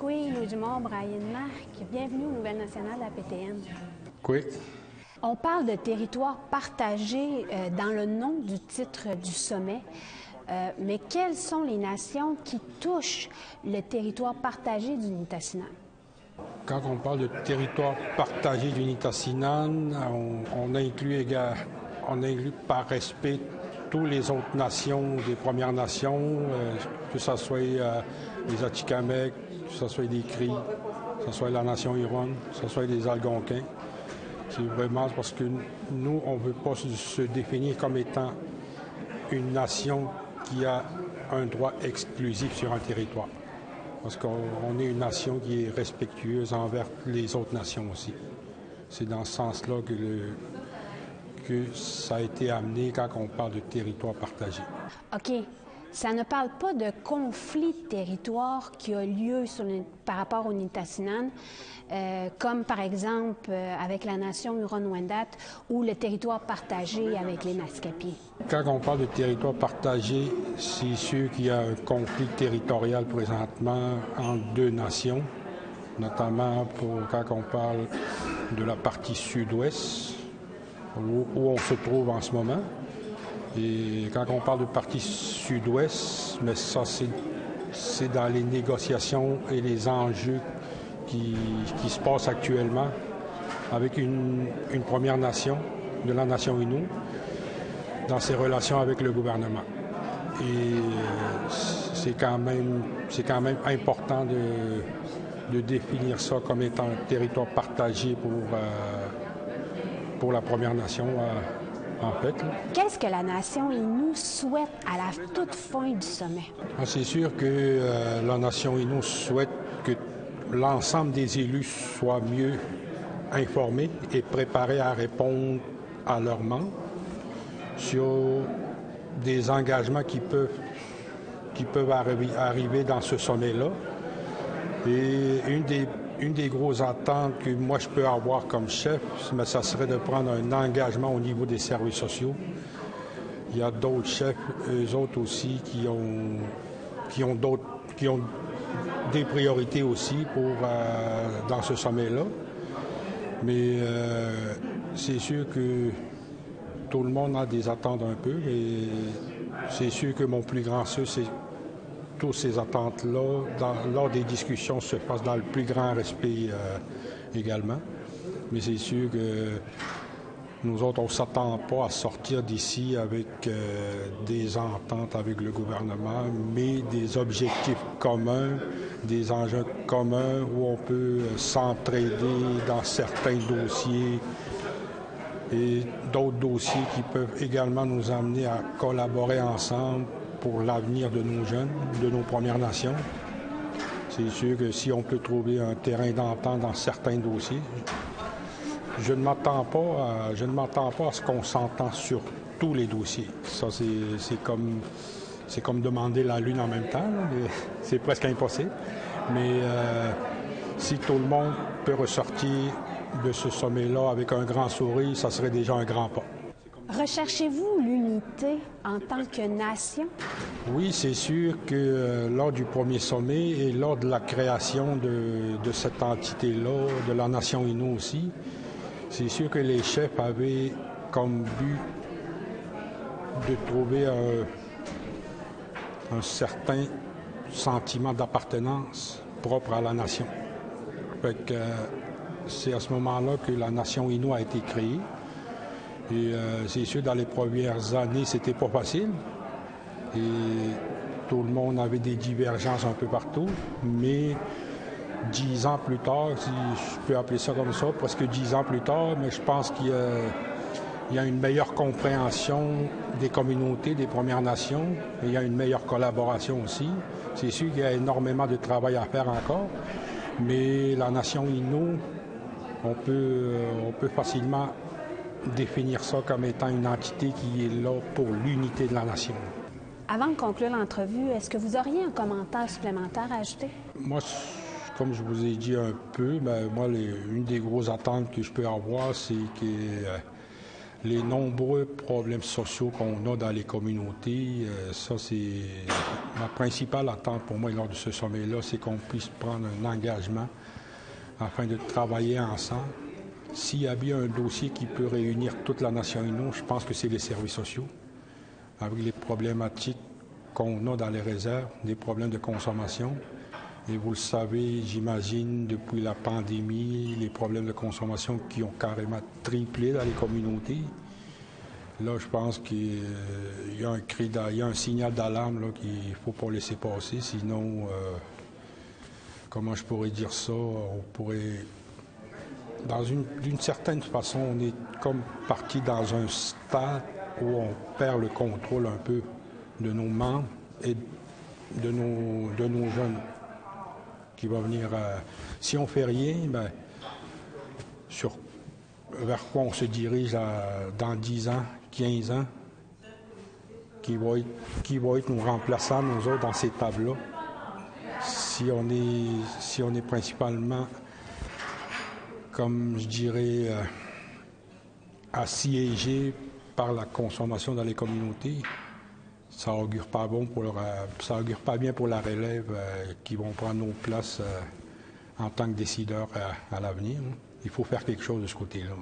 Coué, Louis Dumont, Brian Marc. Bienvenue aux Nouvelles nationales de la PTN. Oui. On parle de territoire partagé dans le nom du titre du sommet. Mais quelles sont les nations qui touchent le territoire partagé du Nitassinan? Quand on parle de territoire partagé du Nitassinan, on inclut par respect toutes les autres nations, des Premières Nations, que ce soit les Atikamekw, que ce soit des Cris, que ce soit la nation Huron, que ce soit les Algonquins. C'est vraiment parce que nous, on ne veut pas se définir comme étant une nation qui a un droit exclusif sur un territoire. Parce qu'on est une nation qui est respectueuse envers les autres nations aussi. C'est dans ce sens-là que ça a été amené quand on parle de territoire partagé. OK. Ça ne parle pas de conflit de territoire qui a lieu par rapport au Nitassinan, comme par exemple avec la nation Huron-Wendat ou le territoire partagé avec les Naskapi. Quand on parle de territoire partagé, c'est sûr qu'il y a un conflit territorial présentement entre deux nations, notamment quand on parle de la partie sud-ouest, où on se trouve en ce moment. Et quand on parle de partie sud-ouest, mais ça, c'est dans les négociations et les enjeux qui se passent actuellement avec une Première Nation, de la nation Innu, dans ses relations avec le gouvernement. Et c'est quand même important de définir ça comme étant un territoire partagé pour la Première Nation. En fait. Qu'est-ce que la nation Innu souhaite à la toute fin du sommet? C'est sûr que la nation Innu souhaite que l'ensemble des élus soient mieux informés et préparés à répondre à leurs membres sur des engagements qui peuvent arriver dans ce sommet-là. Et une des grosses attentes que moi je peux avoir comme chef, mais ça serait de prendre un engagement au niveau des services sociaux. Il y a d'autres chefs, eux autres aussi, qui ont des priorités aussi dans ce sommet-là. Mais c'est sûr que tout le monde a des attentes un peu, et c'est sûr que mon plus grand souhait, c'est toutes ces attentes-là, lors des discussions, se passent dans le plus grand respect également. Mais c'est sûr que nous autres, on ne s'attend pas à sortir d'ici avec des ententes avec le gouvernement, mais des objectifs communs, des enjeux communs où on peut s'entraider dans certains dossiers et d'autres dossiers qui peuvent également nous amener à collaborer ensemble pour l'avenir de nos jeunes, de nos Premières Nations. C'est sûr que si on peut trouver un terrain d'entente dans certains dossiers, je ne m'attends pas à ce qu'on s'entende sur tous les dossiers. Ça, c'est comme demander la Lune en même temps, là, mais c'est presque impossible. Mais si tout le monde peut ressortir de ce sommet-là avec un grand sourire, ça serait déjà un grand pas. Recherchez-vous l'unité en tant que nation? Oui, c'est sûr que lors du premier sommet et lors de la création de cette entité-là, de la nation Innu aussi, c'est sûr que les chefs avaient comme but de trouver un certain sentiment d'appartenance propre à la nation. Fait que, c'est à ce moment-là que la nation Innu a été créée. Et c'est sûr, dans les premières années, c'était pas facile. Et tout le monde avait des divergences un peu partout. Mais 10 ans plus tard, si je peux appeler ça comme ça, presque 10 ans plus tard, mais je pense qu'il y a une meilleure compréhension des communautés, des Premières Nations. Et il y a une meilleure collaboration aussi. C'est sûr qu'il y a énormément de travail à faire encore. Mais la nation Innu, on peut facilement définir ça comme étant une entité qui est là pour l'unité de la nation. Avant de conclure l'entrevue, est-ce que vous auriez un commentaire supplémentaire à ajouter? Moi, comme je vous ai dit un peu, moi, une des grosses attentes que je peux avoir, c'est que Les nombreux problèmes sociaux qu'on a dans les communautés, ça c'est ma principale attente pour moi lors de ce sommet-là, c'est qu'on puisse prendre un engagement afin de travailler ensemble. S'il y a bien un dossier qui peut réunir toute la nation Innu, je pense que c'est les services sociaux, avec les problématiques qu'on a dans les réserves, des problèmes de consommation. Et vous le savez, j'imagine, depuis la pandémie, les problèmes de consommation qui ont carrément triplé dans les communautés. Là, je pense qu'il y a un cri, il y a un signal d'alarme qu'il ne faut pas laisser passer, sinon, comment je pourrais dire ça, on pourrait, d'une certaine façon, on est comme parti dans un stade où on perd le contrôle un peu de nos membres et de nos jeunes qui vont venir. Si on ne fait rien, bien, vers quoi on se dirige dans 10 ans, 15 ans, qui va être nos remplaçants, nous autres, dans ces tables-là, si on est principalement, comme je dirais, assiégé par la consommation dans les communautés, ça augure pas bien pour la relève qui vont prendre nos places en tant que décideurs à l'avenir. Il faut faire quelque chose de ce côté-là.